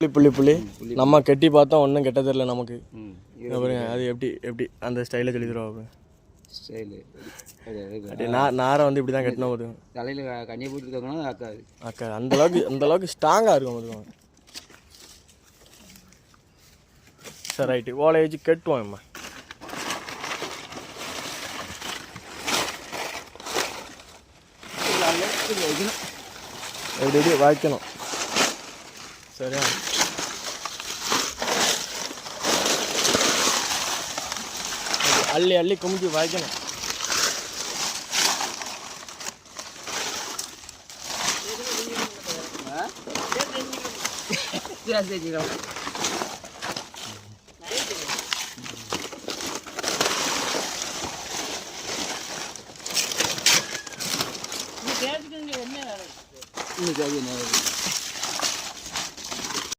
புள்ளி புள்ளி நம்ம கெட்டி பார்த்தோம் ஒன்றும் கெட்ட தெரியல நமக்கு. அது எப்படி எப்படி அந்த ஸ்டைலில் சொல்லி தருவாங்க. ஸ்டைலு நாரை வந்து இப்படி தான் கட்டினா போதும். தலையில் கண்ணியை போட்டுருக்காங்கன்னா அக்காது அக்கா அந்த அளவுக்கு ஸ்ட்ராங்காக இருக்கும் போதும். சரி ரைட்டு ஓலை வச்சு கட்டுவோம். அம்மா எப்படி எப்படி வாய்க்கணும். சரியா அள்ளி அள்ளி குமிச்சு வாய்க்கணும். இன்னைக்கு